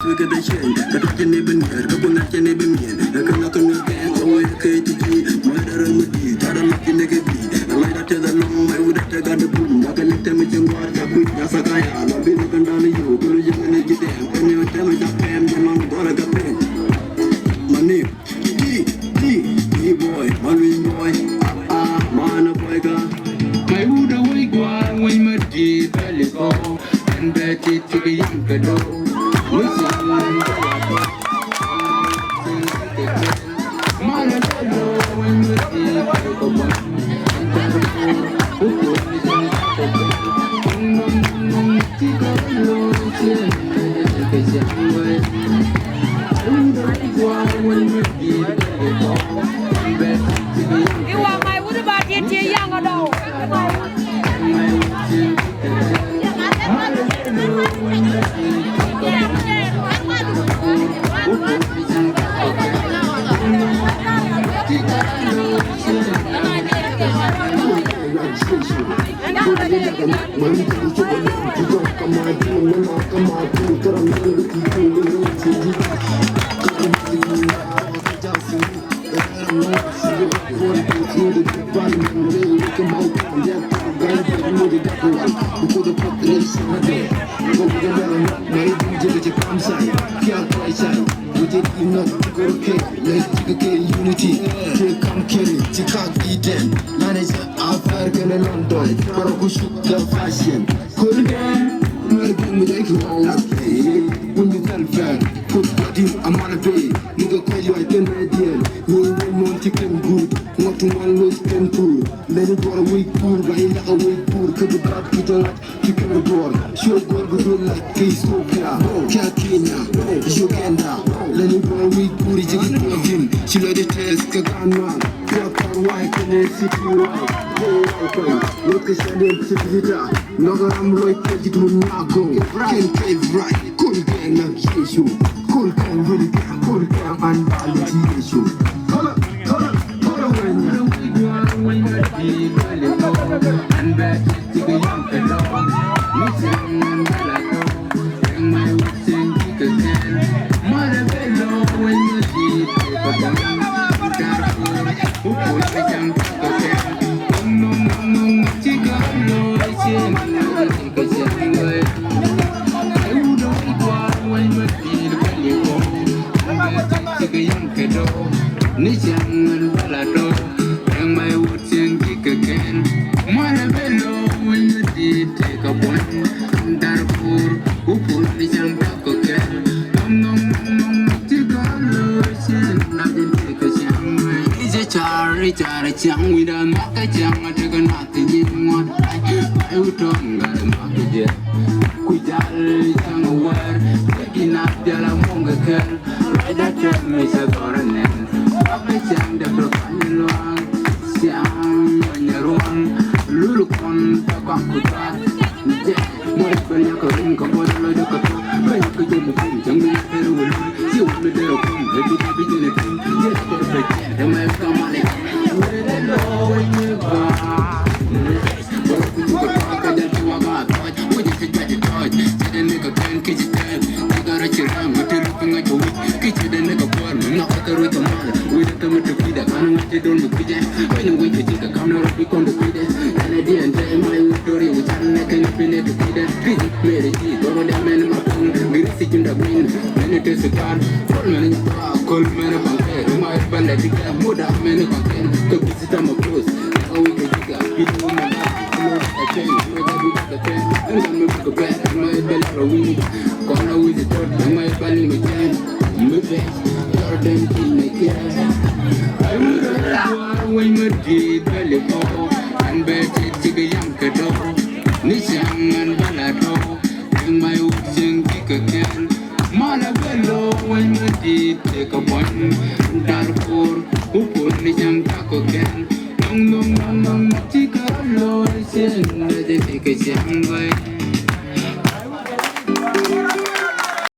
we get the chain. The talking even here, the one that can even mean. The can look on the gang, oh, KTG, murder and Mudi, Tara Maki Negabi. I might have to the long, I would have taken the boom. I can let them with your water, quick, Nasakaya. I'll be looking down at you, to the young energy there. When you tell me that I am the man, gonna get paid. My name, D-boy, Marine boy, man, boy, my wood away, one way, my deep belly go, and bet it to the young girl. Unity, come carry, Chicago Eden, manager African and London, Parakushuk fashion. Cool again, when you tell fair, put body, I'm on a bay, nigga call you, I can ideal, me and Monty can good, not to one lose can pull, let it go away pool, but in a way pool, could be bad, put a lot, kick in the door, sure God would do like peace, Kenya, Uganda, let it go away pool, she let it test, Kagana, white and a city white. Look at the no, I'm right to Nago. Can't cave right, cool gang, not issue. Cool gang, really, cool gang, and valid issue. Hold up, when you're and back to the young fellow. Missing and Balato, and my wits and kick again. Mother bellow when you see the who push the jump again? No, Chicago, I say, I would only go when you feel very cold. I'm a young kiddo, Nishan and Balato, and my woods and kick again. Mother bellow when you did take a point. Darfur, who push the jump again? No, Chicago, I say, I didn't take a jump. Chari chang we don't make a jam I take a nothing in one I would tongue got a market yet Kujal chang aware taking up the Lamonga girl right at your miss a coronet Papa chang the broken long Siam when you're wrong Lulukon Takankuta More than you can come on the local when you could do the thing and we will you will be there maybe in a thing yes perfect and my family where they know when you go but you go back and then you are back when you get the touch then make a plan kids time you got a child but you're looking at your kids then make a call not a with a man with a tomato feed I can't want to don't look at when you wait to take a camera up on the feed and I didn't tell my story which I'm not going to be able to feed it very cheap over the man in my phone Grisi in the green when it is a car Cold man of a my bandit, Moda man of a to visit them of course. How we can take a bit of money. I change, the pen, and I'm going to go back. My belly, we corner with the third, and my belly, my jam. You face, your damn thing, my care. I will when you did belly go, and bet it to the young kiddo. Nishan and Balato, and my woods and kick again. Malabello when you did take a one Darfur, who put me some taco can. No, Chicago, I say, let it take a young way.